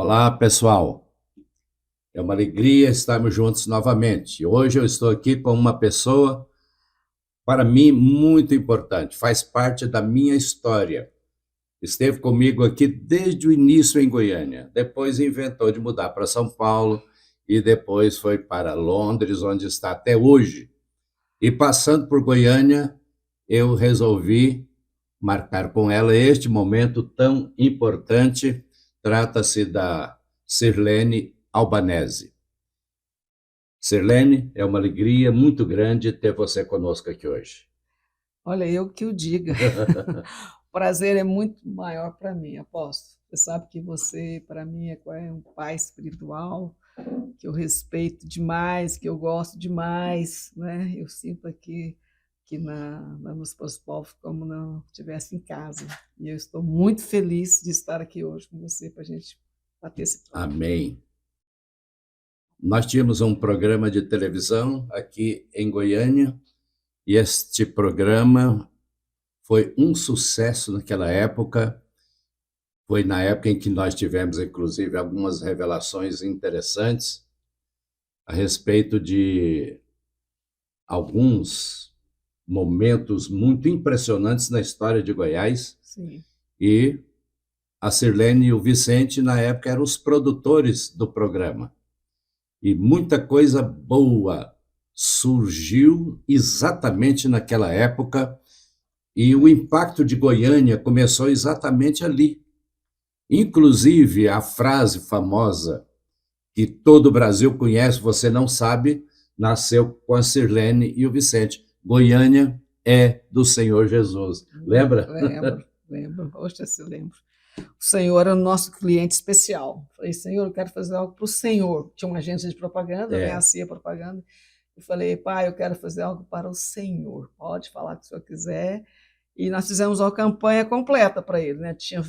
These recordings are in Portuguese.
Olá, pessoal. É uma alegria estarmos juntos novamente. Hoje eu estou aqui com uma pessoa, para mim, muito importante, faz parte da minha história. Esteve comigo aqui desde o início em Goiânia, depois inventou de mudar para São Paulo e depois foi para Londres, onde está até hoje. E passando por Goiânia, eu resolvi marcar com ela este momento tão importante. Trata-se da Sirlene Albanese. Sirlene, é uma alegria muito grande ter você conosco aqui hoje. Olha, eu que o diga. O prazer é muito maior para mim, apóstolo. Você sabe que você, para mim, é um pai espiritual, que eu respeito demais, que eu gosto demais, né? Eu sinto aqui que na Música Gospel como não estivesse em casa. E eu estou muito feliz de estar aqui hoje com você para a gente bater esse papo. Amém. Nós tínhamos um programa de televisão aqui em Goiânia e este programa foi um sucesso naquela época. Foi na época em que nós tivemos, inclusive, algumas revelações interessantes a respeito de alguns momentos muito impressionantes na história de Goiás. Sim. E a Sirlene e o Vicente, na época, eram os produtores do programa. E muita coisa boa surgiu exatamente naquela época, e o impacto de Goiânia começou exatamente ali. Inclusive, a frase famosa que todo o Brasil conhece, você não sabe, nasceu com a Sirlene e o Vicente. Goiânia é do Senhor Jesus. Lembra? Lembro. Poxa, se lembro. O Senhor era o nosso cliente especial. Falei, Senhor, eu quero fazer algo para o Senhor. Tinha uma agência de propaganda, né? A CIA Propaganda. Eu falei, pai, eu quero fazer algo para o Senhor. Pode falar o que o Senhor quiser. E nós fizemos uma campanha completa para ele, né? Tinha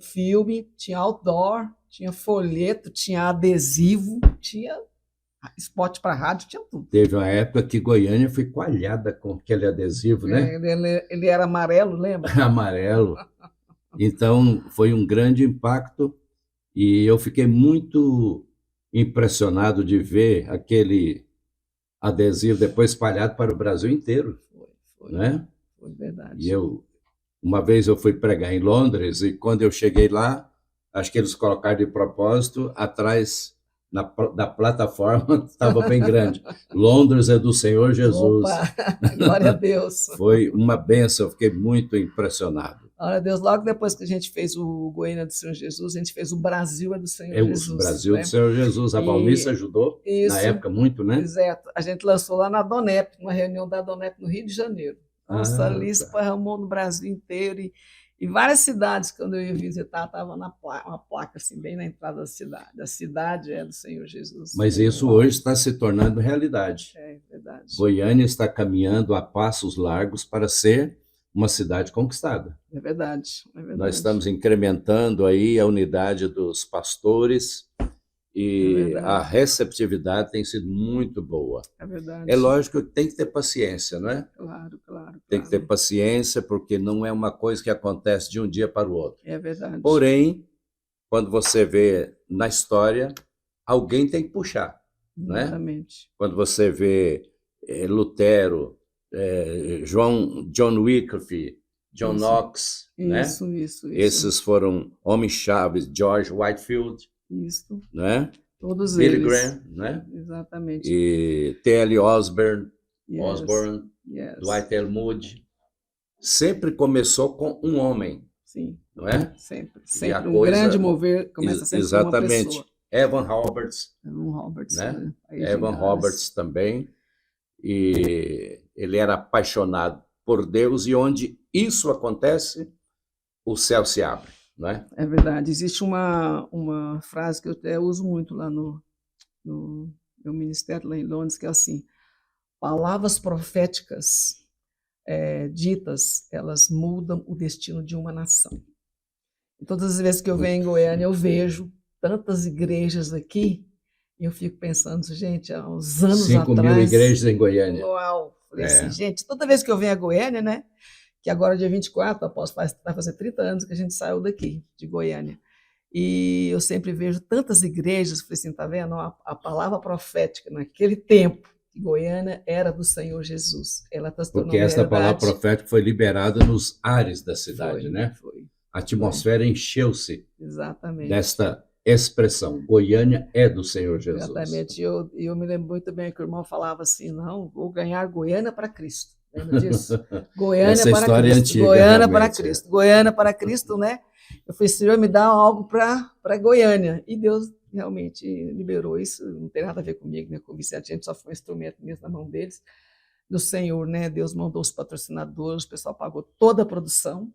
filme, tinha outdoor, tinha folheto, tinha adesivo, tinha spot para rádio, tinha tudo. Teve uma época que Goiânia foi coalhada com aquele adesivo, né? Ele era amarelo, lembra? Amarelo. Então, foi um grande impacto e eu fiquei muito impressionado de ver aquele adesivo depois espalhado para o Brasil inteiro. Foi, né? Foi verdade. E uma vez eu fui pregar em Londres e quando eu cheguei lá, acho que eles colocaram de propósito, atrás da plataforma estava bem grande. Londres é do Senhor Jesus. Opa, glória a Deus. Foi uma benção, eu fiquei muito impressionado. Glória a Deus, logo depois que a gente fez o Goiânia do Senhor Jesus, a gente fez o Brasil é do Senhor Jesus. O Brasil do Senhor Jesus, a Valnice ajudou na época muito, né? Exato, a gente lançou lá na Donep, uma reunião da Donep no Rio de Janeiro. Nossa, ali esparramou no Brasil inteiro e várias cidades, quando eu ia visitar, estava uma placa assim, bem na entrada da cidade. A cidade é do Senhor Jesus. Mas isso hoje está se tornando realidade. É verdade. Goiânia está caminhando a passos largos para ser uma cidade conquistada. É verdade. Nós estamos incrementando aí a unidade dos pastores e a receptividade tem sido muito boa. É verdade. É lógico que tem que ter paciência, não é? Claro. Tem que ter paciência, porque não é uma coisa que acontece de um dia para o outro. É verdade. Porém, quando você vê na história, alguém tem que puxar, né? Exatamente. Quando você vê Lutero, John Wycliffe, John Knox, né? Isso. Esses foram homens-chave, George Whitefield, isso, né? Todos Billy eles. Graham, né? Exatamente. E T.L. Osborne, Dwight L. Moody. Sempre começou com um homem. Sim. Não é? Sempre um grande mover começa sempre com uma pessoa. Evan Roberts. Né? Evan Roberts também. E ele era apaixonado por Deus e onde isso acontece, o céu se abre, não é? É verdade. Existe uma frase que eu até uso muito lá no meu ministério lá em Londres, que é assim: palavras proféticas ditas, elas mudam o destino de uma nação. E todas as vezes que eu venho em Goiânia, eu vejo tantas igrejas aqui, e eu fico pensando, gente, há uns anos 5 atrás... 5.000 igrejas em Goiânia. Uau! Falei assim, gente, toda vez que eu venho a Goiânia, né, que agora dia 24, após vai fazer 30 anos que a gente saiu daqui, de Goiânia, E eu sempre vejo tantas igrejas, falei assim, tá vendo? A palavra profética naquele tempo, que Goiânia era do Senhor Jesus. Ela está se Porque tornando esta palavra realidade. profética foi liberada nos ares da cidade, né? Foi. A atmosfera encheu-se Exatamente. desta expressão. Goiânia é do Senhor Jesus. Exatamente. Eu me lembro muito bem que o irmão falava assim, não, vou ganhar Goiânia para Cristo. Lembra disso? Goiânia Essa para história Cristo. é antiga, Goiânia para realmente, Cristo. Goiânia para Cristo, né? Eu falei, Senhor, me dá algo para Goiânia. E Deus realmente liberou isso. Não tem nada a ver comigo, né? Com o Vicente, a gente só foi um instrumento mesmo na mão deles, do Senhor, né? Deus mandou os patrocinadores, o pessoal pagou toda a produção,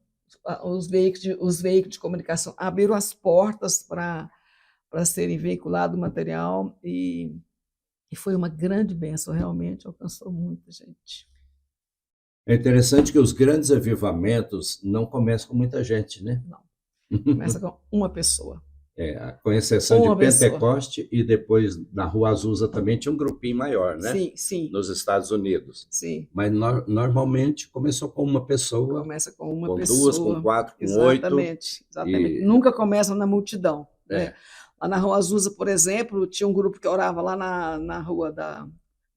os veículos de comunicação abriram as portas para serem veiculados o material e foi uma grande bênção, realmente alcançou muita gente. É interessante que os grandes avivamentos não começam com muita gente, né? Não, começa com uma pessoa. Com exceção de Pentecoste e depois na Rua Azusa também tinha um grupinho maior, né? Sim, sim. Nos Estados Unidos. Sim. Mas normalmente começou com uma pessoa. Começa com uma com pessoa. Duas, com quatro, com exatamente, 8. Exatamente. Nunca começa na multidão. É. Né? Lá na Rua Azusa, por exemplo, tinha um grupo que orava lá na rua da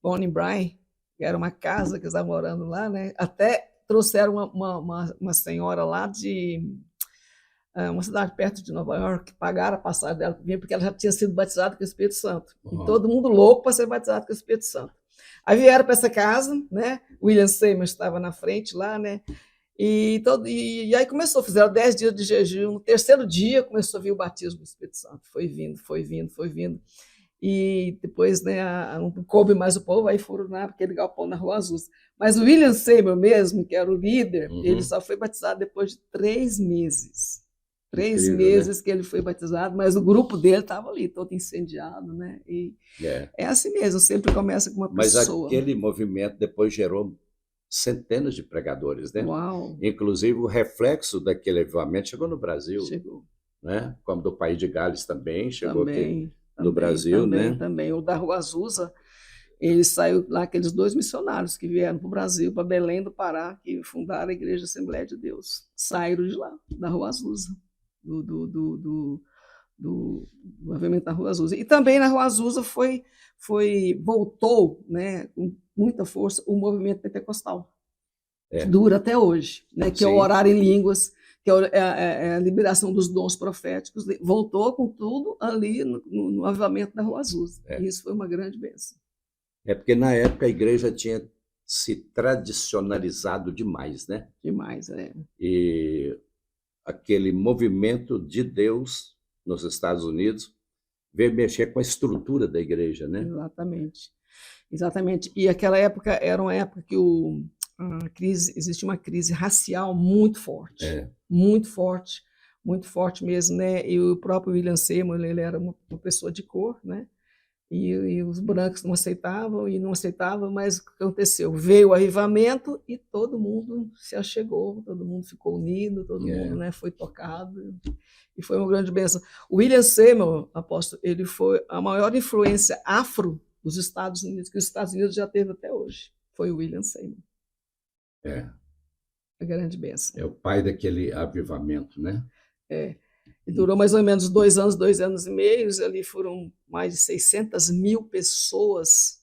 Bonnie Bryan, que era uma casa que eles estavam morando lá, né? Até trouxeram uma senhora lá de uma cidade perto de Nova York, pagaram a passagem dela, porque ela já tinha sido batizada com o Espírito Santo. E todo mundo louco para ser batizado com o Espírito Santo. Aí vieram para essa casa, né? William Seymour estava na frente lá, né? E aí começou, fizeram 10 dias de jejum. No terceiro dia começou a vir o batismo do Espírito Santo. Foi vindo. E depois, né, não coube mais o povo, aí foram naquele galpão na Rua Azul. Mas o William Seymour mesmo, que era o líder, ele só foi batizado depois de 3 meses. 3 meses, né? Que ele foi batizado, mas o grupo dele estava ali, todo incendiado, né? E é assim mesmo, sempre começa com uma pessoa. Mas aquele movimento depois gerou centenas de pregadores, né? Uau. Inclusive o reflexo daquele avivamento chegou no Brasil. Chegou. Né? Como do País de Gales também, chegou aqui no Brasil, né? Também. O da Rua Azusa, ele saiu lá, aqueles 2 missionários que vieram para o Brasil, para Belém do Pará, que fundaram a Igreja Assembleia de Deus. Saíram de lá, da Rua Azusa. Do movimento da Rua Azusa. E também na Rua Azusa voltou, né, com muita força o movimento pentecostal, que dura até hoje, né, que é o orar em línguas, que é a liberação dos dons proféticos, voltou com tudo ali no avivamento da Rua Azusa. E isso foi uma grande bênção. Porque na época a igreja tinha se tradicionalizado demais, né? Demais, E aquele movimento de Deus nos Estados Unidos veio mexer com a estrutura da igreja, né? Exatamente. E aquela época era uma época que existia uma crise racial muito forte, muito forte mesmo, né? E o próprio William Seymour, ele era uma pessoa de cor, né? E os brancos não aceitavam, mas o que aconteceu? Veio o avivamento e todo mundo se achegou, todo mundo ficou unido, todo mundo, né, foi tocado, e foi uma grande bênção. O William Seymour, apóstolo, ele foi a maior influência afro dos Estados Unidos, que os Estados Unidos já teve até hoje, foi o William Seymour. A grande bênção. É o pai daquele avivamento, né? E durou mais ou menos 2 anos, 2 anos e meio, ali foram mais de 600 mil pessoas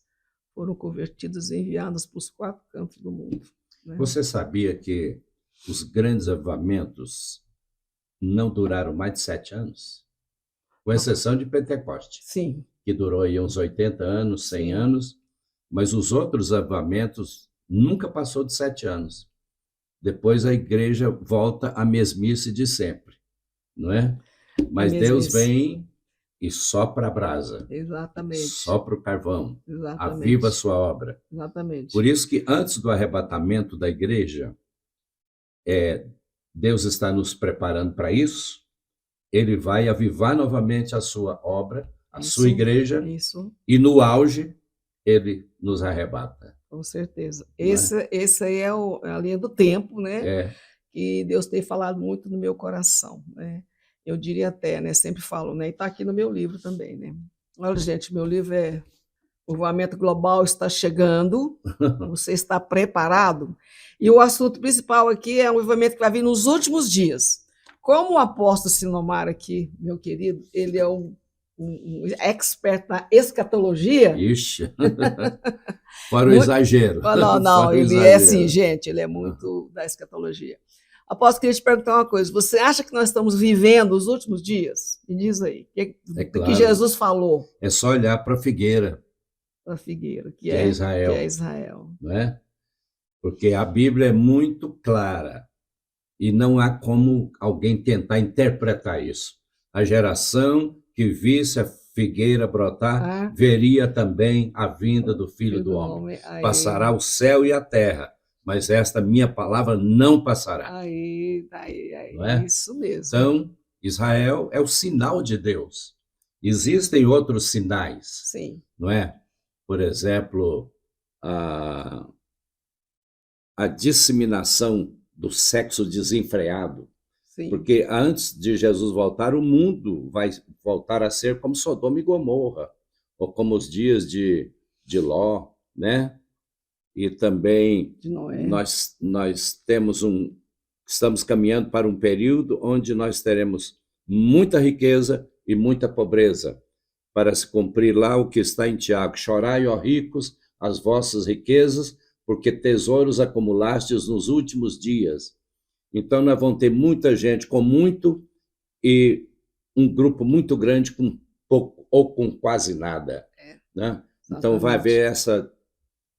foram convertidas e enviadas para os 4 cantos do mundo. Né? Você sabia que os grandes avivamentos não duraram mais de 7 anos? Com exceção de Pentecoste. Sim. Que durou aí uns 80 anos, 100 anos, mas os outros avivamentos nunca passou de 7 anos. Depois a igreja volta à mesmice de sempre. Não é? Mas Deus vem e sopra a brasa. Exatamente. Sopra o carvão. Exatamente. Aviva a sua obra. Exatamente. Por isso que antes do arrebatamento da igreja, Deus está nos preparando para isso. Ele vai avivar novamente a sua obra, a sua igreja, e no auge ele nos arrebata. Com certeza. Esse aí é a linha do tempo, né? Que Deus tem falado muito no meu coração, né? Eu diria até, né? Sempre falo, né? E está aqui no meu livro também, né? Olha, gente, meu livro O Avivamento Global está chegando, você está preparado? E o assunto principal aqui é um avivamento que vai vir nos últimos dias, Como o apóstolo Sinomar aqui, meu querido, ele é um expert na escatologia. Ixi, fora o exagero. Não, Fora o ele é assim, exagero. gente, ele é muito da escatologia. Apóstolo, queria te perguntar uma coisa. Você acha que nós estamos vivendo os últimos dias? Me diz aí. É Do que claro. Jesus falou É só olhar para a figueira, para a figueira, que que é Israel. Que é Israel. Não é? Porque a Bíblia é muito clara e não há como alguém tentar interpretar isso. A geração que visse a figueira brotar, veria também a vinda do Filho do Homem. Passará o céu e a terra, mas esta minha palavra não passará. Não é? Isso mesmo. Então, Israel é o sinal de Deus. Existem outros sinais. Sim. Não é? Por exemplo, a disseminação do sexo desenfreado. Sim. Porque antes de Jesus voltar, o mundo vai voltar a ser como Sodoma e Gomorra, ou como os dias de Ló, né? E também de Noé. Nós estamos caminhando para um período onde nós teremos muita riqueza e muita pobreza, para se cumprir lá o que está em Tiago: chorai, ó ricos, as vossas riquezas, porque tesouros acumulastes nos últimos dias. Então, nós vamos ter muita gente com muito e um grupo muito grande com pouco ou com quase nada. Né? Então, vai haver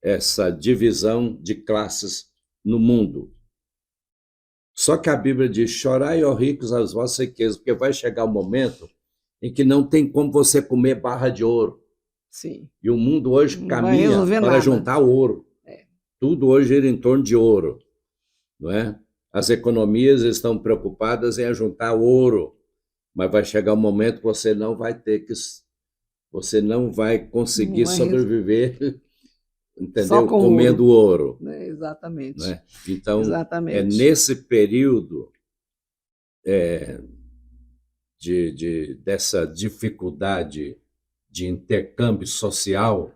essa divisão de classes no mundo. Só que a Bíblia diz: chorai, ó ricos, as vossas riquezas, porque vai chegar um momento em que não tem como você comer barra de ouro. Sim. E o mundo hoje caminha para juntar ouro. Tudo hoje gira em torno de ouro, não é? As economias estão preocupadas em ajuntar ouro, mas vai chegar um momento que você não vai conseguir sobreviver, entendeu? Comendo ouro. Exatamente. Né? Então, exatamente. É nesse período dessa dificuldade de intercâmbio social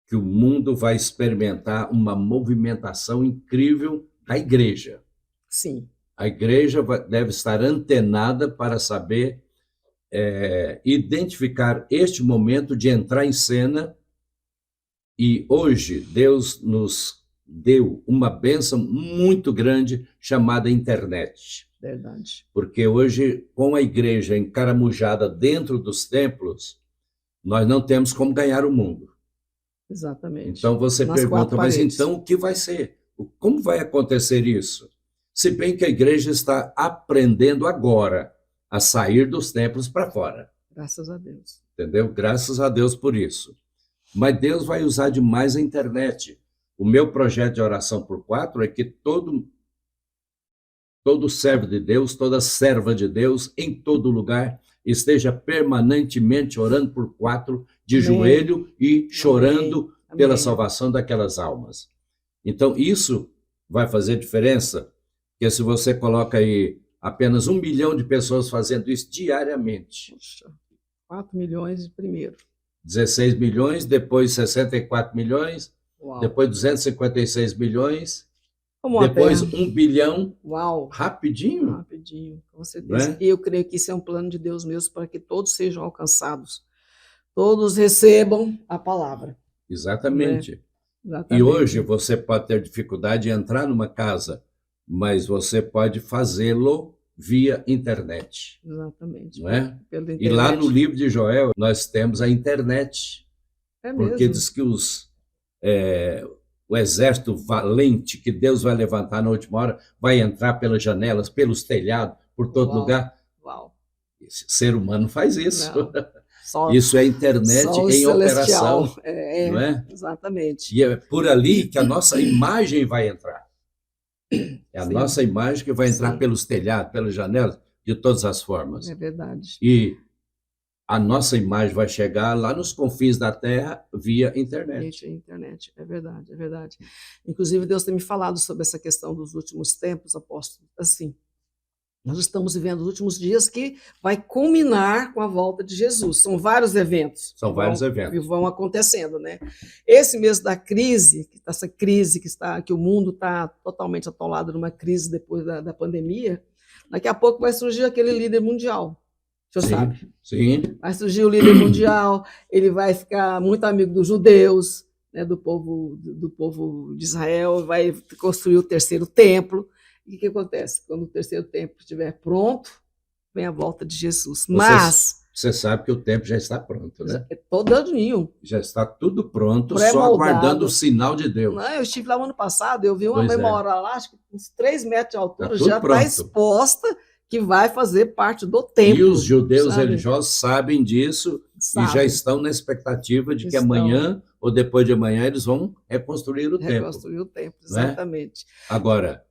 que o mundo vai experimentar uma movimentação incrível da igreja. Sim. A igreja deve estar antenada para saber identificar este momento de entrar em cena, e hoje Deus nos deu uma bênção muito grande chamada internet. Verdade. Porque hoje, com a igreja encaramujada dentro dos templos, nós não temos como ganhar o mundo. Exatamente. Então você pergunta, mas então o que vai ser? Como vai acontecer isso? Se bem que a igreja está aprendendo agora a sair dos templos para fora. Graças a Deus. Entendeu? Graças a Deus por isso. Mas Deus vai usar demais a internet. O meu projeto de oração por 4 é que todo servo de Deus, toda serva de Deus, em todo lugar, esteja permanentemente orando por 4, de Amém. joelho e chorando Amém. pela salvação daquelas almas. Então, isso vai fazer diferença, porque se você coloca aí apenas 1 milhão de pessoas fazendo isso diariamente. Puxa, 4 milhões primeiro. 16 milhões, depois 64 milhões, Uau. depois 256 milhões, Como depois 1 bilhão. Uau. Rapidinho. Rapidinho, com certeza. E eu creio que isso é um plano de Deus mesmo para que todos sejam alcançados. Todos recebam a palavra. Exatamente. Né? Exatamente. E hoje você pode ter dificuldade de entrar numa casa, mas você pode fazê-lo via internet. Exatamente. Não é? Pela internet. E lá no livro de Joel, nós temos a internet. Porque mesmo? diz que o exército valente que Deus vai levantar na última hora vai entrar pelas janelas, pelos telhados, por todo lugar. Uau. Esse ser humano faz isso. Só, isso é internet em operação. Não é? Exatamente. E é por ali que a nossa imagem vai entrar. É a nossa imagem que vai entrar pelos telhados, pelas janelas, de todas as formas. É verdade. E a nossa imagem vai chegar lá nos confins da terra via internet. Internet, é verdade, é verdade. Inclusive, Deus tem me falado sobre essa questão dos últimos tempos, apóstolo. Assim, nós estamos vivendo os últimos dias que vai culminar com a volta de Jesus. São vários eventos. Que vão acontecendo, né? Esse mês da crise, essa crise que o mundo está totalmente atolado numa crise depois da pandemia, Daqui a pouco vai surgir aquele líder mundial. O senhor sabe? Sim. Vai surgir o líder mundial, ele vai ficar muito amigo dos judeus, né, do povo de Israel, vai construir o terceiro templo. E o que acontece? Quando o terceiro templo estiver pronto, vem a volta de Jesus. Mas você sabe que o templo já está pronto, né? É todinho. Já está tudo pronto, só aguardando o sinal de Deus. Não, eu estive lá no ano passado, eu vi uma memória lá, acho que uns 3 metros de altura, já pronto. está exposta, que vai fazer parte do templo. E os judeus religiosos sabem disso e já estão na expectativa de que amanhã ou depois de amanhã eles vão reconstruir o templo. Reconstruir o templo, exatamente. Né? Agora,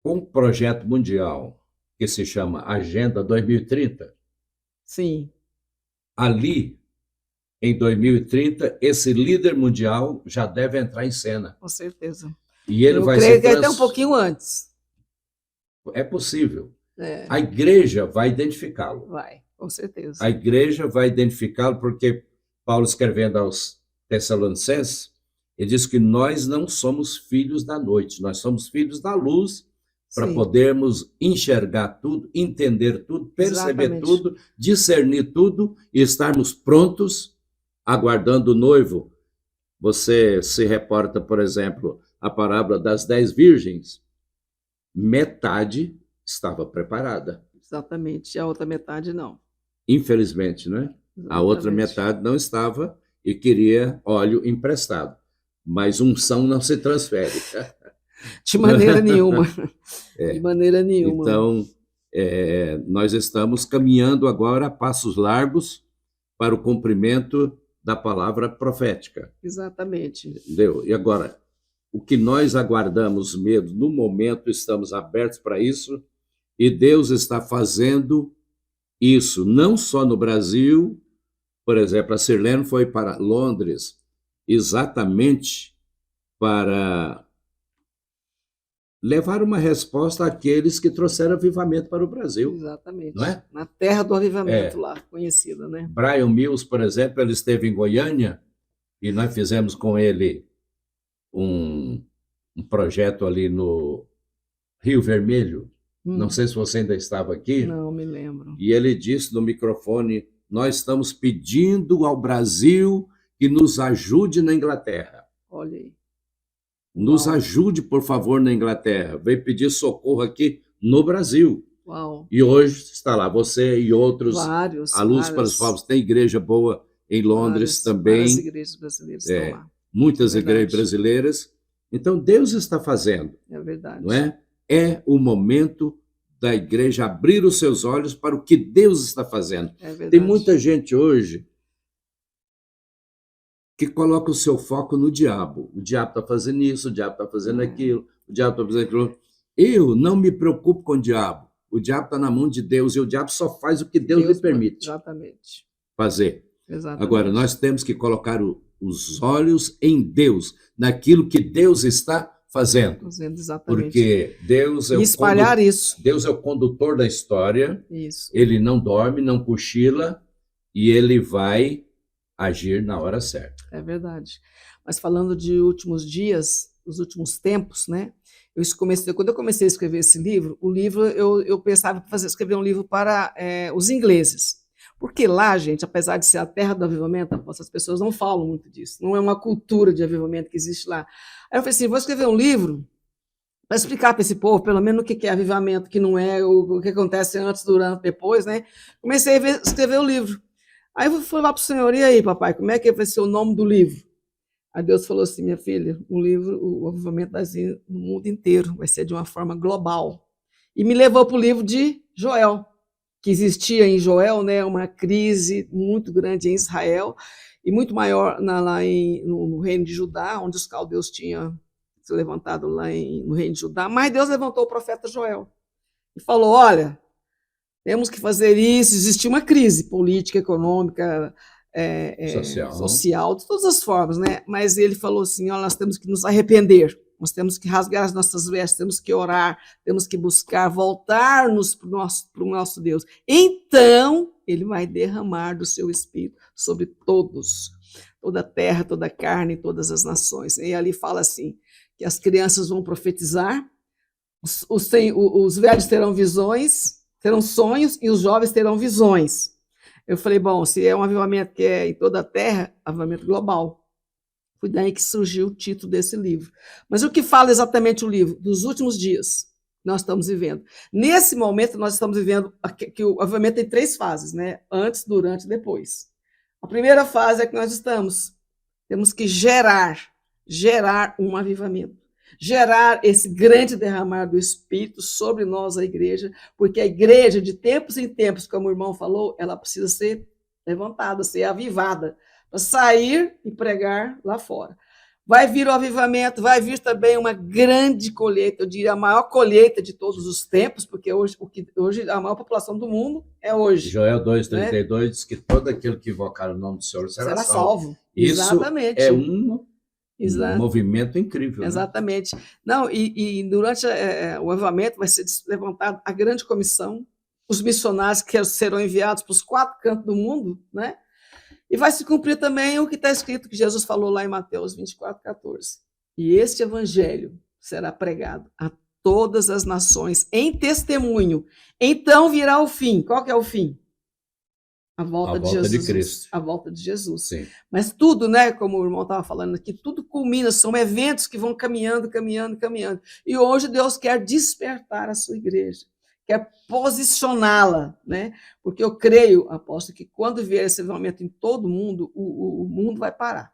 um projeto mundial que se chama Agenda 2030. Sim. Ali, em 2030, esse líder mundial já deve entrar em cena. Com certeza. E ele vai creio que até um pouquinho antes. É possível. A igreja vai identificá-lo. Vai, com certeza. A igreja vai identificá-lo porque Paulo, escrevendo aos Tessalonicenses, ele diz que nós não somos filhos da noite, nós somos filhos da luz, para podermos enxergar tudo, entender tudo, perceber tudo, discernir tudo e estarmos prontos, aguardando o noivo. Você se reporta, por exemplo, a parábola das 10 virgens. Metade estava preparada. Exatamente, e a outra metade não. Infelizmente, né? A outra metade não estava e queria óleo emprestado. Mas unção não se transfere. De maneira nenhuma. De maneira nenhuma. Então, nós estamos caminhando agora a passos largos para o cumprimento da palavra profética. Exatamente. Entendeu? E agora, o que nós aguardamos mesmo, no momento estamos abertos para isso, e Deus está fazendo isso, não só no Brasil. Por exemplo, a Sirlene foi para Londres exatamente para levar uma resposta àqueles que trouxeram avivamento para o Brasil. Exatamente. Não é? Na terra do avivamento lá, conhecida, né? Brian Mills, por exemplo, ele esteve em Goiânia e nós fizemos com ele um projeto ali no Rio Vermelho. Não sei se você ainda estava aqui. Não, me lembro. E ele disse no microfone, nós estamos pedindo ao Brasil que nos ajude na Inglaterra. Olha aí. Nos ajude, por favor, na Inglaterra. Veio pedir socorro aqui no Brasil. Uau. E hoje está lá, você e outros. Vários. A Luz para os Povos. Tem igreja boa em Londres também. Várias igrejas brasileiras estão lá. Muitas igrejas brasileiras. Então, Deus está fazendo. É verdade. Não é? É o momento da igreja abrir os seus olhos para o que Deus está fazendo. É verdade. Tem muita gente hoje que coloca o seu foco no diabo. O diabo está fazendo isso, o diabo está fazendo aquilo, o diabo está fazendo aquilo. Eu não me preocupo com o diabo. O diabo está na mão de Deus e o diabo só faz o que Deus lhe permite fazer. Exatamente. Agora, nós temos que colocar os olhos em Deus, naquilo que Deus está fazendo. Exatamente. Porque Deus é Deus é o condutor da história. Isso. Ele não dorme, não cochila e ele vai agir na hora certa. É verdade. Mas falando de últimos dias, os últimos tempos, né? Quando eu comecei a escrever esse livro, eu pensava em escrever um livro para os ingleses. Porque lá, gente, apesar de ser a terra do avivamento, as pessoas não falam muito disso. Não é uma cultura de avivamento que existe lá. Aí eu falei assim, vou escrever um livro para explicar para esse povo, pelo menos o que é avivamento, que não é o que acontece antes, durante, depois, né? Comecei a escrever o livro. Aí eu fui lá para o Senhor, e aí, papai, como é que vai ser o nome do livro? Aí Deus falou assim, minha filha, o avivamento vai ser no mundo inteiro, vai ser de uma forma global. E me levou para o livro de Joel, que existia em Joel, né, uma crise muito grande em Israel, e muito maior lá no reino de Judá, onde os caldeus tinham se levantado lá no reino de Judá, mas Deus levantou o profeta Joel e falou, olha, temos que fazer isso. Existia uma crise política, econômica, social, de todas as formas, né? Mas ele falou assim, olha, nós temos que nos arrepender, nós temos que rasgar as nossas vestes, temos que orar, temos que buscar voltar-nos para o nosso Deus. Então, ele vai derramar do seu Espírito sobre todos, toda a terra, toda a carne, todas as nações. E ali fala assim, que as crianças vão profetizar, os velhos terão visões, terão sonhos, e os jovens terão visões. Eu falei, bom, se é um avivamento que é em toda a terra, avivamento global. Foi daí que surgiu o título desse livro. Mas o que fala exatamente o livro? Dos últimos dias nós estamos vivendo. Nesse momento, nós estamos vivendo que o avivamento tem 3 fases, né? Antes, durante e depois. A primeira fase é que nós temos que gerar um avivamento. Gerar esse grande derramar do Espírito sobre nós, a igreja, porque a igreja, de tempos em tempos, como o irmão falou, ela precisa ser levantada, ser avivada, para sair e pregar lá fora. Vai vir o avivamento, vai vir também uma grande colheita, eu diria a maior colheita de todos os tempos, porque hoje a maior população do mundo é hoje. Joel 2,32 diz que todo aquele que invocar o nome do Senhor será salvo. Isso exatamente. É um movimento incrível. Exatamente. Né? Não, e durante o avivamento vai ser levantada a grande comissão, os missionários que serão enviados para os 4 cantos do mundo, né? E vai se cumprir também o que está escrito, que Jesus falou lá em Mateus 24:14. E este evangelho será pregado a todas as nações em testemunho. Então virá o fim. Qual que é o fim? A volta de Jesus. De Cristo. A volta de Jesus. Sim. Mas tudo, né, como o irmão estava falando aqui, tudo culmina, são eventos que vão caminhando. E hoje Deus quer despertar a sua igreja, quer posicioná-la, né? Porque eu creio, apóstolo, que quando vier esse avivamento em todo mundo, o mundo vai parar.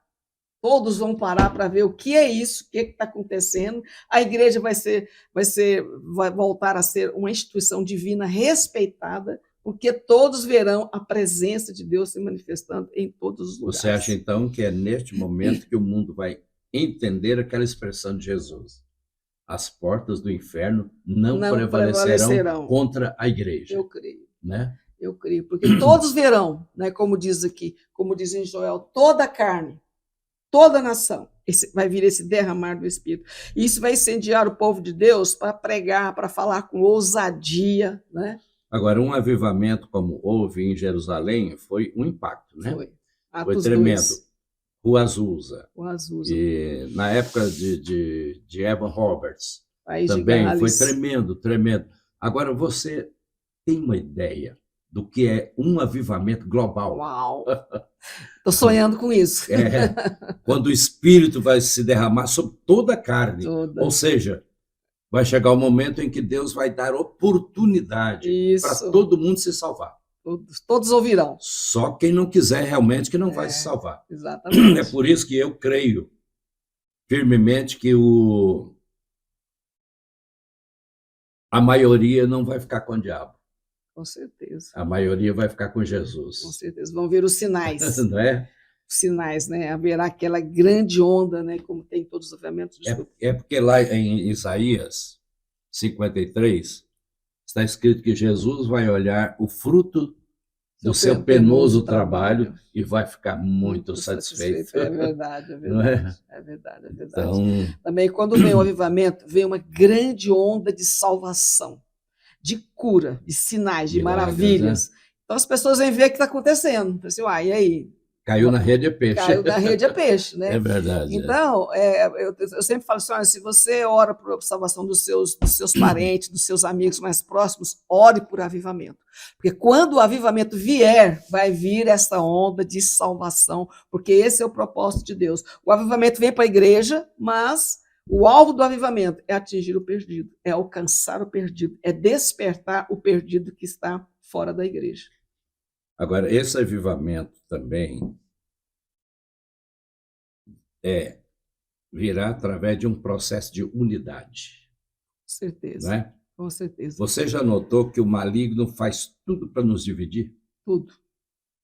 Todos vão parar para ver o que é isso, o que está acontecendo. A igreja vai voltar a ser uma instituição divina respeitada, porque todos verão a presença de Deus se manifestando em todos os lugares. Você acha, então, que é neste momento que o mundo vai entender aquela expressão de Jesus? As portas do inferno não prevalecerão contra a igreja. Eu creio. Né? Eu creio, porque todos verão, né, como diz aqui, como diz em Joel, toda a carne, toda a nação, vai vir esse derramar do Espírito. E isso vai incendiar o povo de Deus para pregar, para falar com ousadia, né? Agora, um avivamento como houve em Jerusalém foi um impacto, né? Foi tremendo. O Azusa. E na época de Evan Roberts também foi tremendo. Agora, você tem uma ideia do que é um avivamento global? Uau! Estou sonhando com isso. Quando o Espírito vai se derramar sobre toda a carne. Ou seja, vai chegar o momento em que Deus vai dar oportunidade para todo mundo se salvar. Todos ouvirão. Só quem não quiser realmente que não vai se salvar. Exatamente. É por isso que eu creio firmemente que a maioria não vai ficar com o diabo. Com certeza. A maioria vai ficar com Jesus. Com certeza. Vão ver os sinais. Não é? Os sinais, né? Haverá aquela grande onda, né? Como tem todos os avivamentos. É porque lá em Isaías 53 está escrito que Jesus vai olhar o fruto do seu penoso trabalho e vai ficar muito satisfeito. É verdade. Não é? É verdade. Então, também, quando vem o avivamento, vem uma grande onda de salvação, de cura, de sinais, de maravilhas. Né? Então, as pessoas vêm ver o que está acontecendo. Assim, e aí? Caiu na rede é peixe. Caiu na rede é peixe, né? É verdade. Então, eu sempre falo assim, se você ora por salvação dos seus parentes, dos seus amigos mais próximos, ore por avivamento. Porque quando o avivamento vier, vai vir essa onda de salvação, porque esse é o propósito de Deus. O avivamento vem para a igreja, mas o alvo do avivamento é atingir o perdido, é alcançar o perdido, é despertar o perdido que está fora da igreja. Agora, esse avivamento também virá através de um processo de unidade. Com certeza. Não é? Com certeza. Você já notou que o maligno faz tudo para nos dividir? Tudo.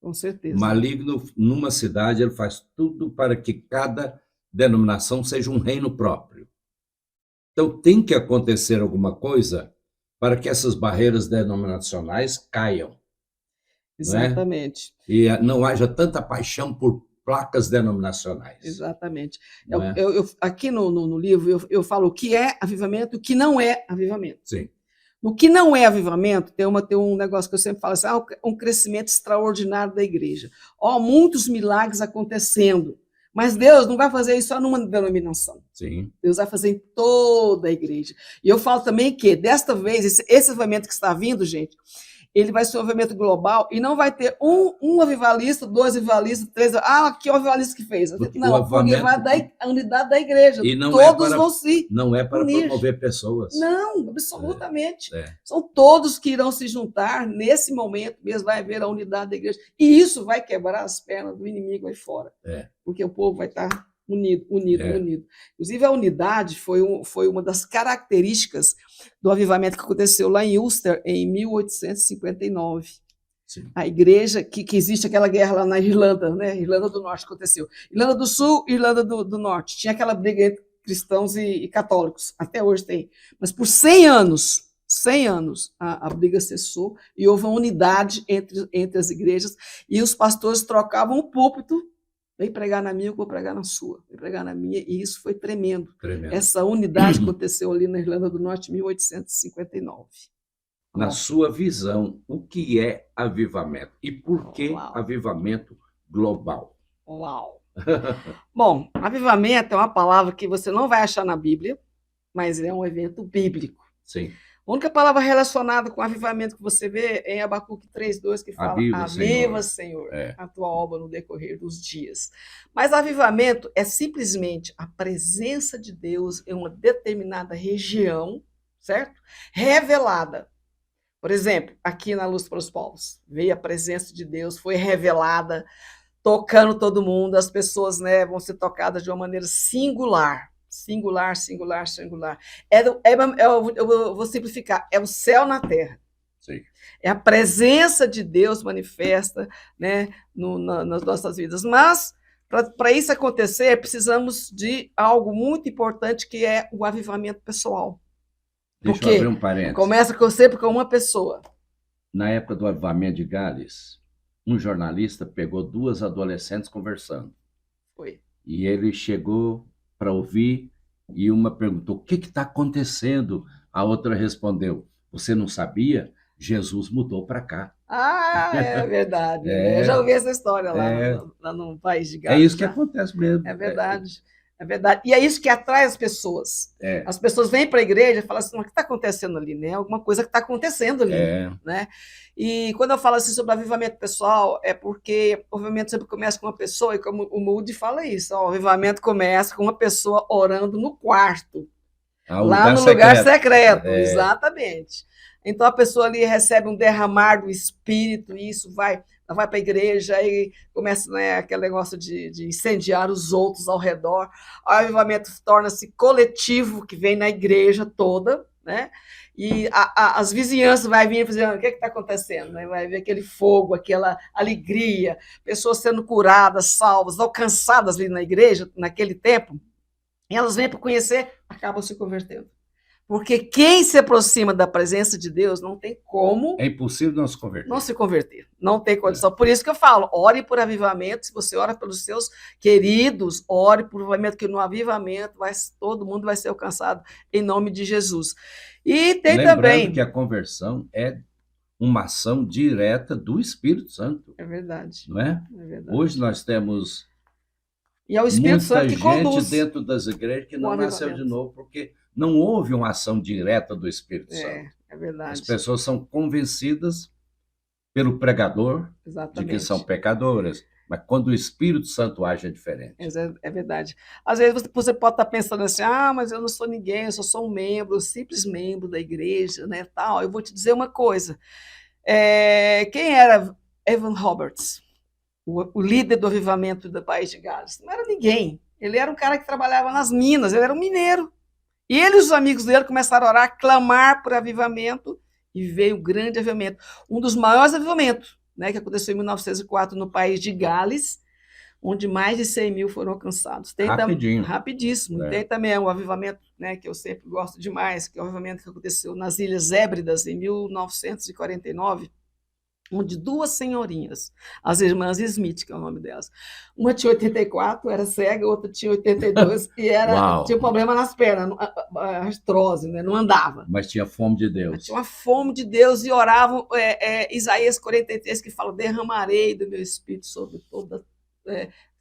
Com certeza. O maligno, numa cidade, ele faz tudo para que cada denominação seja um reino próprio. Então, tem que acontecer alguma coisa para que essas barreiras denominacionais caiam. Exatamente. E não haja tanta paixão por placas denominacionais. Exatamente. Aqui no livro eu falo o que é avivamento e o que não é avivamento. Sim. No que não é avivamento, tem um negócio que eu sempre falo assim, um crescimento extraordinário da igreja. Muitos milagres acontecendo, Mas Deus não vai fazer isso só numa denominação. Sim. Deus vai fazer em toda a igreja. E eu falo também que, desta vez, esse avivamento que está vindo, gente, ele vai ser um avivamento global e não vai ter um avivalista, 2 avivalistas, 3. Que é o avivalista que fez. Não, porque vai dar a unidade da igreja. E não todos vão se não é para unir. promover pessoas. Não, absolutamente. São todos que irão se juntar nesse momento mesmo, vai haver a unidade da igreja. E isso vai quebrar as pernas do inimigo aí fora. Porque o povo vai estar unido. Inclusive, a unidade foi uma das características do avivamento que aconteceu lá em Ulster, em 1859. Sim. A igreja, que existe aquela guerra lá na Irlanda, né? Irlanda do Norte aconteceu. Irlanda do Sul, Irlanda do Norte. Tinha aquela briga entre cristãos e católicos. Até hoje tem. Mas por 100 anos, a briga cessou e houve uma unidade entre as igrejas e os pastores trocavam o púlpito. Vem pregar na minha, eu vou pregar na sua. Vem pregar na minha, e isso foi tremendo. Essa unidade aconteceu ali na Irlanda do Norte, em 1859. Na sua visão, o que é avivamento? E por que avivamento global? Uau! Bom, avivamento é uma palavra que você não vai achar na Bíblia, mas é um evento bíblico. Sim. A única palavra relacionada com avivamento que você vê é em Abacuque 3:2, que fala: Aviva, Senhor, a tua obra no decorrer dos dias. Mas avivamento é simplesmente a presença de Deus em uma determinada região, certo? Revelada. Por exemplo, aqui na Luz para os Povos, veio a presença de Deus, foi revelada, tocando todo mundo, as pessoas, né, vão ser tocadas de uma maneira singular. Singular. Eu vou simplificar, é o céu na terra. Sim. É a presença de Deus manifesta, né, nas nossas vidas. Mas, para isso acontecer, precisamos de algo muito importante, que é o avivamento pessoal. Deixa eu abrir um parênteses. Começa sempre com uma pessoa. Na época do avivamento de Gales, um jornalista pegou 2 adolescentes conversando. Foi. E ele chegou para ouvir, e uma perguntou: o que está acontecendo? A outra respondeu: você não sabia? Jesus mudou para cá. É verdade. Eu já ouvi essa história lá no país de Gales. É isso que acontece mesmo. É verdade. É verdade. E é isso que atrai as pessoas. As pessoas vêm para a igreja e falam assim: o que está acontecendo ali? Né? Alguma coisa que está acontecendo ali. Né? E quando eu falo assim sobre avivamento pessoal, é porque o avivamento sempre começa com uma pessoa, e como o Moody fala isso, o avivamento começa com uma pessoa orando no quarto, lá no lugar secreto. Exatamente. Então a pessoa ali recebe um derramar do Espírito, e isso vai para a igreja e começa, né, aquele negócio de incendiar os outros ao redor. O avivamento torna-se coletivo, que vem na igreja toda, né? E as vizinhanças vai vir dizendo: o que está acontecendo? Né? Vai ver aquele fogo, aquela alegria, pessoas sendo curadas, salvas, alcançadas ali na igreja, naquele tempo, e elas vêm para conhecer, acabam se convertendo. Porque quem se aproxima da presença de Deus não tem como... É impossível não se converter. Não se converter. Não tem condição. Por isso que eu falo, ore por avivamento. Se você ora pelos seus queridos, ore por avivamento, que no avivamento todo mundo vai ser alcançado em nome de Jesus. E tem Lembrando que a conversão é uma ação direta do Espírito Santo. É verdade. Não é? É verdade. Hoje nós temos e é o Espírito Santo que conduz dentro das igrejas que não nasceu de novo, porque não houve uma ação direta do Espírito Santo. É verdade. As pessoas são convencidas pelo pregador de que são pecadoras, mas quando o Espírito Santo age é diferente. É verdade. Às vezes você pode estar pensando assim: mas eu não sou ninguém, eu só sou um membro, um simples membro da igreja, né, tal. Eu vou te dizer uma coisa. Quem era Evan Roberts, o líder do avivamento do país de Gales? Não era ninguém. Ele era um cara que trabalhava nas minas, ele era um mineiro. E ele e os amigos dele começaram a orar, clamar por avivamento, e veio um grande avivamento. Um dos maiores avivamentos, né, que aconteceu em 1904 no país de Gales, onde mais de 100 mil foram alcançados. Rapidíssimo. Tem também o avivamento, né, que eu sempre gosto demais, que é o avivamento que aconteceu nas Ilhas Hébridas, em 1949, onde 2 senhorinhas, as irmãs Smith, que é o nome delas, uma tinha 84, era cega, outra tinha 82, e tinha um problema nas pernas, artrose, né? Não andava. Mas tinha fome de Deus. Mas tinha uma fome de Deus, e oravam, Isaías 43, que fala: derramarei do meu espírito sobre toda...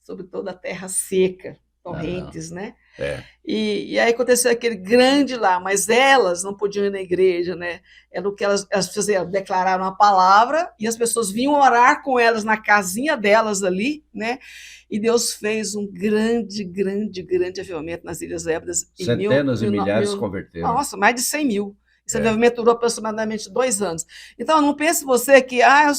sobre toda a terra seca, torrentes, né? É. E aí aconteceu aquele grande lá, mas elas não podiam ir na igreja, né? Era o que elas fizeram, declararam a palavra e as pessoas vinham orar com elas na casinha delas ali, né? E Deus fez um grande, grande, grande avivamento nas Ilhas Hébridas. Centenas e milhares se converteram. Nossa, mais de 100 mil. Esse avivamento durou aproximadamente 2 anos. Então, não pense você que eu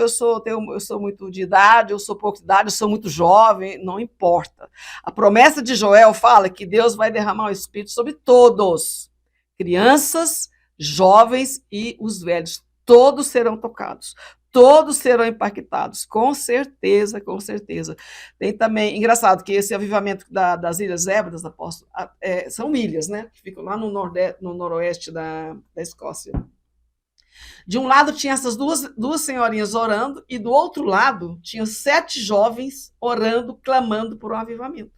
sou muito de idade, eu sou pouco de idade, eu sou muito jovem, não importa. A promessa de Joel fala que Deus vai derramar o Espírito sobre todos, crianças, jovens e os velhos. Todos serão tocados, todos serão impactados, com certeza, com certeza. Tem também, engraçado que esse avivamento das Ilhas Hébridas, apóstolo, são ilhas, né? Que ficam lá no noroeste da Escócia. De um lado tinha essas duas senhorinhas orando, e do outro lado tinha 7 jovens orando, clamando por um avivamento.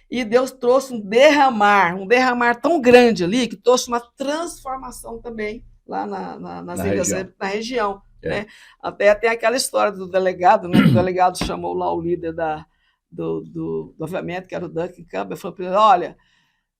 E Deus trouxe um derramar tão grande ali, que trouxe uma transformação também lá nas ilhas, na região. Né? Até tem aquela história do delegado, né? O delegado chamou lá o líder do avivamento, que era o Duncan Campbell, e falou para ele: olha,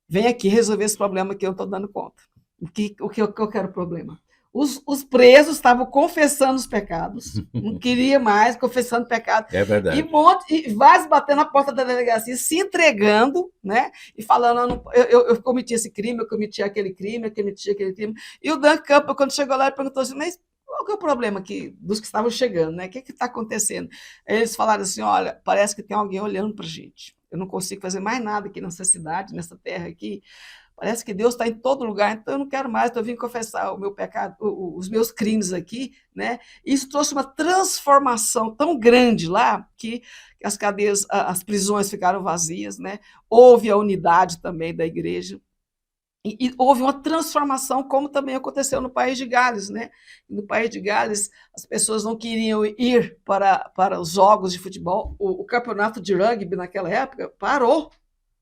vem aqui resolver esse problema que eu não estou dando conta. O que eu quero problema? Os presos estavam confessando os pecados, não queria mais, confessando pecado. É verdade. E vários batendo na porta da delegacia, se entregando, né? E falando: eu cometi esse crime, eu cometi aquele crime, eu cometi aquele crime. E o Dan Campbell, quando chegou lá, ele perguntou assim: mas qual que é o problema aqui dos que estavam chegando, né? O que está acontecendo? Eles falaram assim: olha, parece que tem alguém olhando para a gente. Eu não consigo fazer mais nada aqui nessa cidade, nessa terra aqui. Parece que Deus está em todo lugar, então eu não quero mais, eu vim confessar o meu pecado, os meus crimes aqui, né? Isso trouxe uma transformação tão grande lá que as cadeias, as prisões ficaram vazias, né? Houve a unidade também da igreja. E houve uma transformação, como também aconteceu no País de Gales, né? No País de Gales, as pessoas não queriam ir para os jogos de futebol. O campeonato de rugby naquela época parou,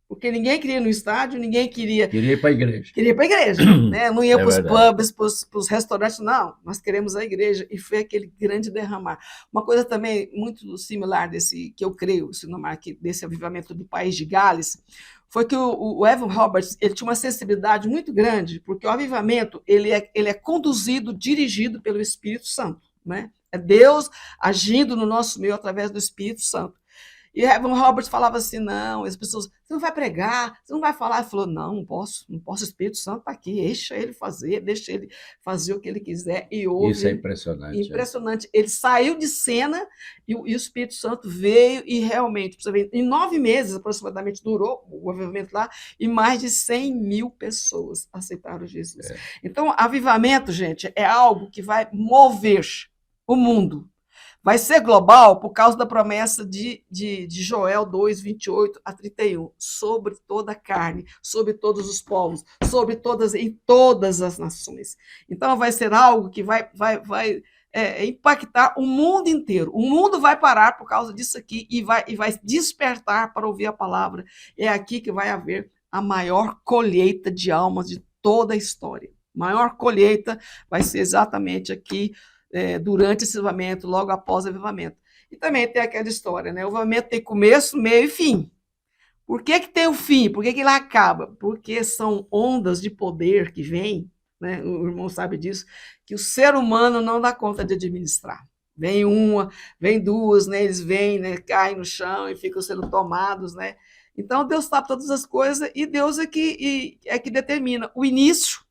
porque ninguém queria ir no estádio, ninguém queria ir para a igreja. Queria ir para a igreja, né? Não ia para os pubs, para os restaurantes, não. Nós queremos a igreja. E foi aquele grande derramar. Uma coisa também muito similar desse, que eu creio, desse avivamento do País de Gales, foi que o Evan Roberts, ele tinha uma sensibilidade muito grande, porque o avivamento ele é conduzido, dirigido pelo Espírito Santo, né? É Deus agindo no nosso meio através do Espírito Santo. E Evan Roberts falava assim: não, as pessoas, você não vai pregar, você não vai falar. Ele falou: não posso, o Espírito Santo está aqui, deixa ele fazer o que ele quiser. E houve, isso é impressionante. Impressionante. Ele saiu de cena e o Espírito Santo veio e realmente, você vê, em 9 meses aproximadamente durou o avivamento lá, e mais de 100 mil pessoas aceitaram Jesus. Então, avivamento, gente, é algo que vai mover o mundo. Vai ser global por causa da promessa de Joel 2, 28 a 31, sobre toda a carne, sobre todos os povos, em todas as nações. Então, vai ser algo que vai impactar o mundo inteiro. O mundo vai parar por causa disso aqui e vai despertar para ouvir a palavra. É aqui que vai haver a maior colheita de almas de toda a história. A maior colheita vai ser exatamente aqui, durante esse avivamento, logo após o avivamento. E também tem aquela história, né? O avivamento tem começo, meio e fim. Por que tem o fim? Por que ele acaba? Porque são ondas de poder que vêm, né? O irmão sabe disso, que o ser humano não dá conta de administrar. Vem uma, vem duas, né? Eles vêm, né? Caem no chão e ficam sendo tomados, né? Então, Deus sabe todas as coisas e Deus é que determina o início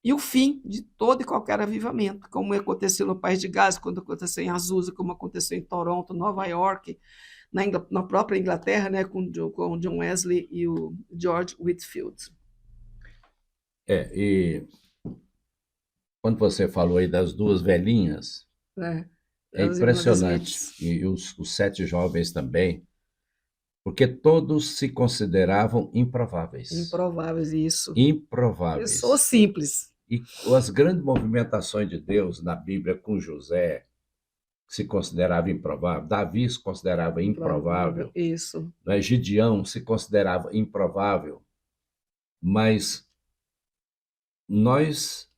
e o fim de todo e qualquer avivamento, como aconteceu no País de Gales, quando aconteceu em Azusa, como aconteceu em Toronto, Nova York, na própria Inglaterra, né, com o John Wesley e o George Whitefield. E quando você falou aí das 2 velhinhas, é impressionante, e os 7 jovens também, porque todos se consideravam improváveis. Improváveis, isso. Improváveis. Pessoas simples. E as grandes movimentações de Deus na Bíblia com José se considerava improvável, Davi se considerava improvável, isso. Né? Gideão se considerava improvável, mas nós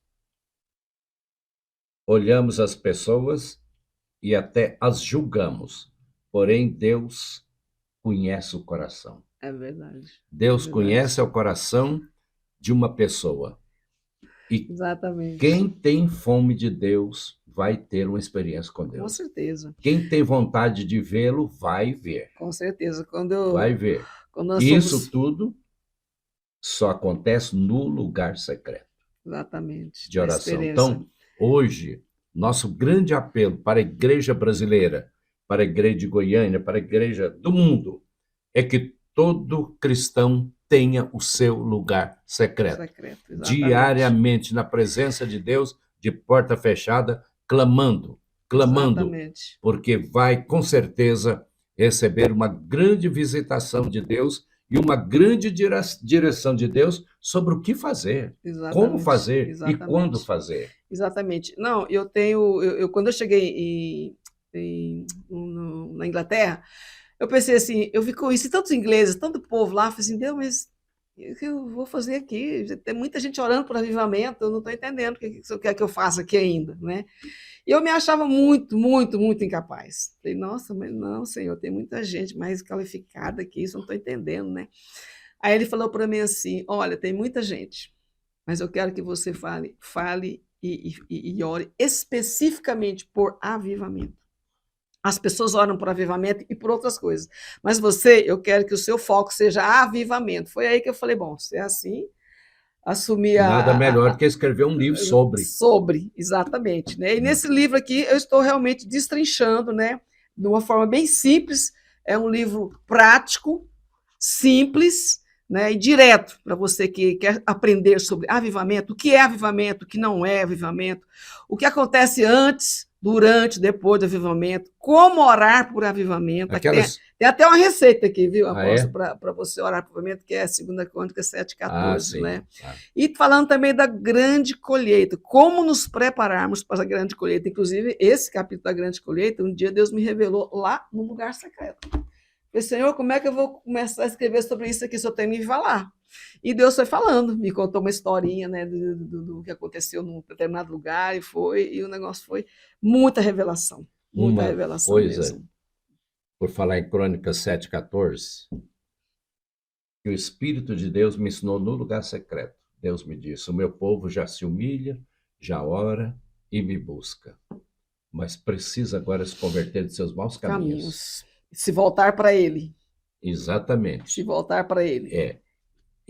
olhamos as pessoas e até as julgamos, porém Deus conhece o coração. É verdade. Deus É verdade. conhece o coração de uma pessoa. E Exatamente. quem tem fome de Deus vai ter uma experiência com Com Deus. certeza. Quem tem vontade de vê-lo, vai ver. Com certeza. Vai ver. Quando nós Isso somos... tudo só acontece no lugar secreto Exatamente. de A oração. experiência. Então, hoje, nosso grande apelo para a igreja brasileira, para a igreja de Goiânia, para a igreja do mundo, é que todo cristão tenha o seu lugar secreto. Exatamente. Diariamente, na presença de Deus, de porta fechada, clamando, Exatamente. porque vai, com certeza, receber uma grande visitação de Deus e uma grande direção de Deus sobre o que fazer, Exatamente. como fazer Exatamente. e quando fazer. Exatamente. Não, quando eu cheguei na Inglaterra, eu pensei assim, eu vi com isso, tantos ingleses, tanto povo lá, falei assim, Deus, mas o que eu vou fazer aqui? Tem muita gente orando por avivamento, eu não estou entendendo o que você quer que eu faça aqui ainda, né? E eu me achava muito, muito, muito incapaz. Falei, nossa, mas não, Senhor, tem muita gente mais qualificada que isso, eu não estou entendendo, né? Aí ele falou para mim assim, olha, tem muita gente, mas eu quero que você fale e ore especificamente por avivamento. As pessoas oram por avivamento e por outras coisas, mas eu quero que o seu foco seja avivamento. Foi aí que eu falei, bom, se é assim, assumir Nada melhor do que escrever um livro sobre. Exatamente, né? E nesse livro aqui eu estou realmente destrinchando, né, de uma forma bem simples, é um livro prático, simples, né, e direto para você que quer aprender sobre avivamento, o que é avivamento, o que não é avivamento, o que acontece antes, durante, depois do avivamento, como orar por avivamento. Tem até uma receita aqui, viu, apóstolo, para você orar por avivamento, que é 2 Crônicas 7:14, né? E falando também da grande colheita, como nos prepararmos para a grande colheita. Inclusive, esse capítulo da grande colheita, um dia Deus me revelou lá no lugar secreto. Falei, Senhor, como é que eu vou começar a escrever sobre isso aqui, se eu tenho que me falar? E Deus foi falando, me contou uma historinha, né, do que aconteceu num determinado lugar, e o negócio foi muita revelação. Muita revelação mesmo. Por falar em Crônicas 7:14, que o Espírito de Deus me ensinou no lugar secreto. Deus me disse, o meu povo já se humilha, já ora e me busca, mas precisa agora se converter de seus maus caminhos. Se voltar para Ele. Exatamente. Se voltar para Ele. É.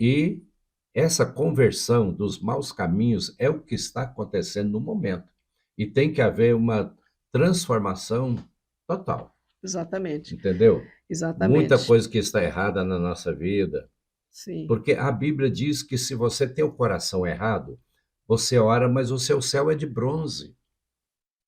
E essa conversão dos maus caminhos é o que está acontecendo no momento. E tem que haver uma transformação total. Exatamente. Entendeu? Exatamente. Muita coisa que está errada na nossa vida. Sim. Porque a Bíblia diz que se você tem o coração errado, você ora, mas o seu céu é de bronze.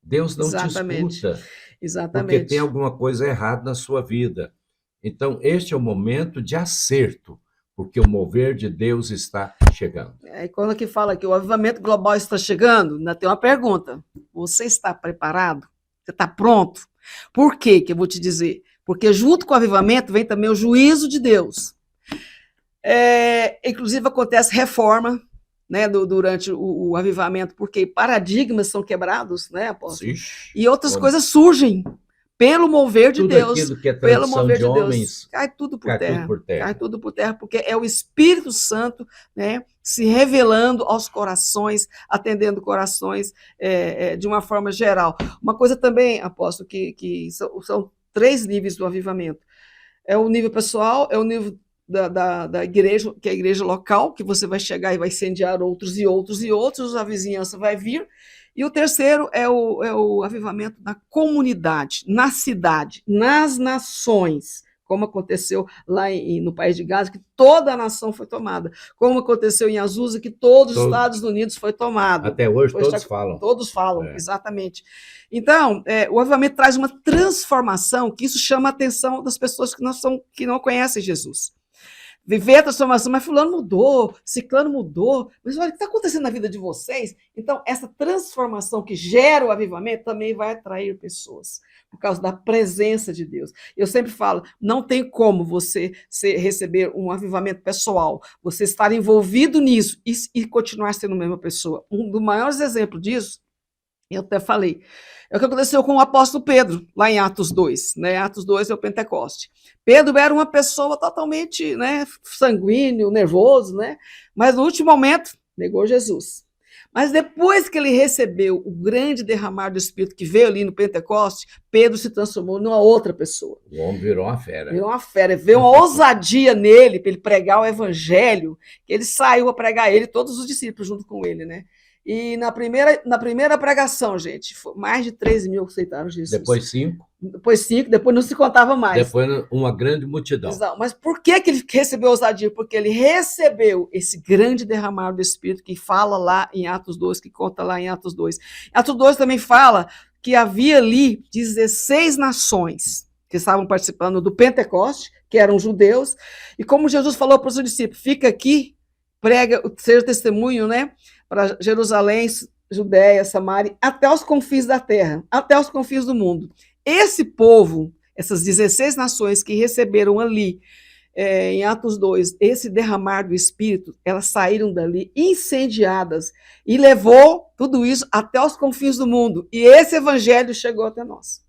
Deus não te escuta. Exatamente. Porque tem alguma coisa errada na sua vida. Então, este é o momento de acerto, porque o mover de Deus está chegando. E quando aqui fala que o avivamento global está chegando, ainda tem uma pergunta. Você está preparado? Você está pronto? Por quê que eu vou te dizer? Porque junto com o avivamento vem também o juízo de Deus. Inclusive acontece reforma, né, durante o avivamento, porque paradigmas são quebrados, né, apóstolo? E outras coisas surgem pelo mover de Deus. Tudo aquilo que é tradição de homens, cai tudo por terra. Cai tudo por terra, porque é o Espírito Santo, né, se revelando aos corações, atendendo corações de uma forma geral. Uma coisa também, apóstolo, que são 3 níveis do avivamento. É o nível pessoal, é o nível da igreja, que é a igreja local, que você vai chegar e vai incendiar outros e outros e outros, a vizinhança vai vir. E o terceiro é o avivamento na comunidade, na cidade, nas nações, como aconteceu lá no país de Gaza, que toda a nação foi tomada, como aconteceu em Azusa, que todos os Estados Unidos foi tomado. Até hoje todos falam. Todos falam, exatamente. Então, o avivamento traz uma transformação, que isso chama a atenção das pessoas que não conhecem Jesus. Viver a transformação, mas fulano mudou, ciclano mudou, mas olha, o que está acontecendo na vida de vocês? Então, essa transformação que gera o avivamento também vai atrair pessoas, por causa da presença de Deus. Eu sempre falo, não tem como você receber um avivamento pessoal, você estar envolvido nisso e continuar sendo a mesma pessoa. Um dos maiores exemplos disso Eu até falei. É o que aconteceu com o apóstolo Pedro, lá em Atos 2. Né? Atos 2 é o Pentecoste. Pedro era uma pessoa totalmente, né, sanguíneo, nervoso, né? Mas no último momento, negou Jesus. Mas depois que ele recebeu o grande derramar do Espírito que veio ali no Pentecoste, Pedro se transformou numa outra pessoa. O homem virou uma fera. Virou uma fera. Veio uma ousadia nele para ele pregar o evangelho, que ele saiu a pregar ele, todos os discípulos junto com ele, né? E na primeira pregação, gente, mais de 3 mil aceitaram Jesus. Depois 5. Depois 5, depois não se contava mais. Depois uma grande multidão. Exato. Mas por que ele recebeu ousadia? Porque ele recebeu esse grande derramar do Espírito que fala lá em Atos 2, que conta lá em Atos 2. Atos 2 também fala que havia ali 16 nações que estavam participando do Pentecoste, que eram judeus, e como Jesus falou para os seus discípulos, fica aqui, prega, seja testemunho, né, para Jerusalém, Judéia, Samaria, até os confins da terra, até os confins do mundo. Esse povo, essas 16 nações que receberam ali, em Atos 2, esse derramar do Espírito, elas saíram dali incendiadas e levou tudo isso até os confins do mundo. E esse evangelho chegou até nós.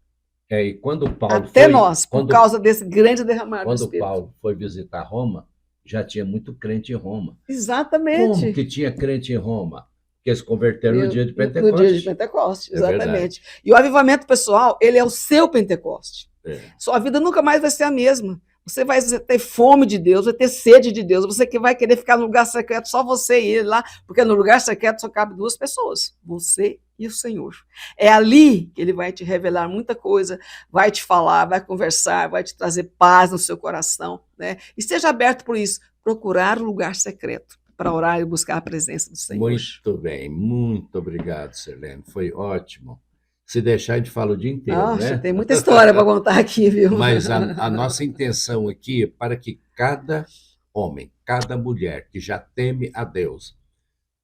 E quando Paulo até nós, por causa desse grande derramar do Espírito. Quando Paulo foi visitar Roma, já tinha muito crente em Roma. Exatamente. Como que tinha crente em Roma? Porque eles converteram no dia de Pentecoste. No dia de Pentecoste, exatamente. E o avivamento pessoal, ele é o seu Pentecoste. Sua vida nunca mais vai ser a mesma. Você vai ter fome de Deus, vai ter sede de Deus, você que vai querer ficar no lugar secreto, só você e ele lá, porque no lugar secreto só cabe 2 pessoas, você e o Senhor. É ali que ele vai te revelar muita coisa, vai te falar, vai conversar, vai te trazer paz no seu coração, né? E esteja aberto por isso, procurar o lugar secreto para orar e buscar a presença do Senhor. Muito bem, muito obrigado, Sirlene, foi ótimo. Se deixar, a gente fala o dia inteiro, Nossa, né? Tem muita história para contar aqui, viu? Mas a nossa intenção aqui é para que cada homem, cada mulher que já teme a Deus,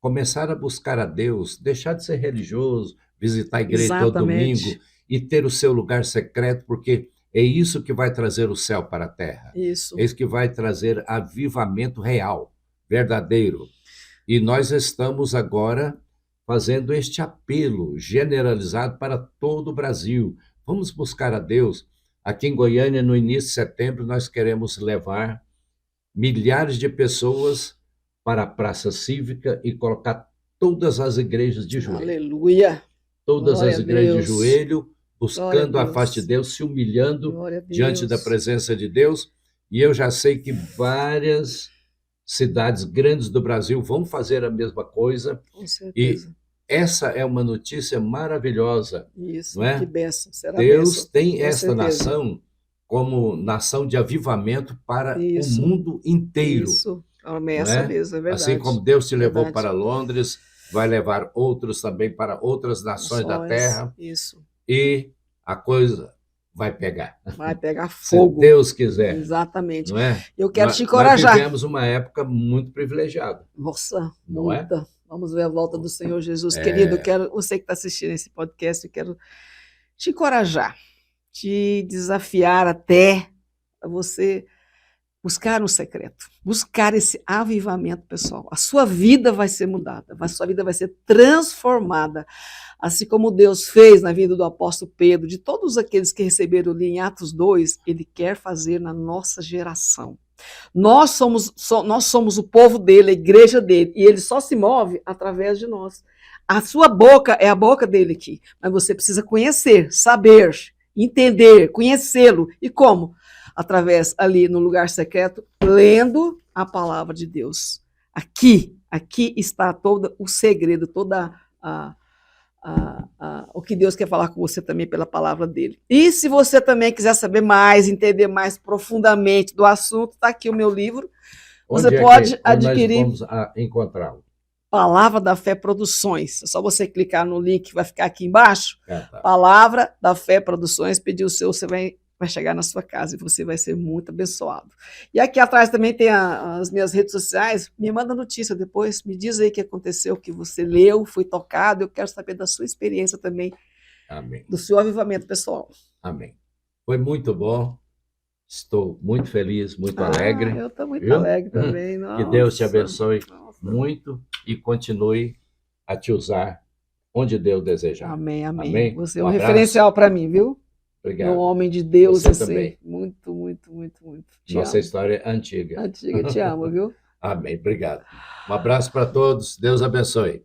começar a buscar a Deus, deixar de ser religioso, visitar a igreja todo domingo e ter o seu lugar secreto, porque é isso que vai trazer o céu para a terra. Isso. É isso que vai trazer avivamento real, verdadeiro. E nós estamos agora fazendo este apelo generalizado para todo o Brasil. Vamos buscar a Deus. Aqui em Goiânia, no início de setembro, nós queremos levar milhares de pessoas para a praça cívica e colocar todas as igrejas de joelho. Aleluia! Todas as igrejas de joelho, buscando a face de Deus, se humilhando diante da presença de Deus. E eu já sei que várias cidades grandes do Brasil vão fazer a mesma coisa. Com certeza. E essa é uma notícia maravilhosa. Isso, não é? Que bênção. Será Deus bênção, tem esta nação como nação de avivamento para o mundo inteiro. Isso, ameaça mesmo, é verdade. Assim como Deus te levou para Londres, vai levar outros também para outras nações da terra. Isso. E a coisa vai pegar. Vai pegar fogo. Se Deus quiser. Exatamente. Não é? Eu quero te encorajar. Nós vivemos uma época muito privilegiada. Nossa, não muita. É? Vamos ver a volta do Senhor Jesus. Querido, você que está assistindo esse podcast, eu quero te encorajar, te desafiar até a você buscar um secreto, buscar esse avivamento pessoal. A sua vida vai ser mudada, a sua vida vai ser transformada, assim como Deus fez na vida do apóstolo Pedro, de todos aqueles que receberam ali em Atos 2, Ele quer fazer na nossa geração. Nós somos o povo dele, a igreja dele, e ele só se move através de nós. A sua boca é a boca dele aqui, mas você precisa conhecer, saber, entender, conhecê-lo. E como? Através ali no lugar secreto, lendo a palavra de Deus. Aqui está todo o segredo, toda o que Deus quer falar com você também pela palavra dele. E se você também quiser saber mais, entender mais profundamente do assunto, está aqui o meu livro. Você pode adquirir. Nós vamos encontrá-lo. Palavra da Fé Produções. É só você clicar no link que vai ficar aqui embaixo. Tá. Palavra da Fé Produções, pedir o seu, você vai chegar na sua casa e você vai ser muito abençoado. E aqui atrás também tem as minhas redes sociais. Me manda notícia depois, me diz aí o que aconteceu, o que você leu, foi tocado. Eu quero saber da sua experiência também. Amém. Do seu avivamento pessoal. Amém. Foi muito bom. Estou muito feliz, muito alegre. Eu estou muito alegre também. Nossa. Que Deus te abençoe muito e continue a te usar onde Deus desejar. Amém, amém. Amém? Você é um referencial para mim, viu? Obrigado. Um homem de Deus, Você assim. também. Muito, muito, muito, muito. Nossa história é antiga. Antiga, te amo, viu? Amém, obrigado. Um abraço para todos, Deus abençoe.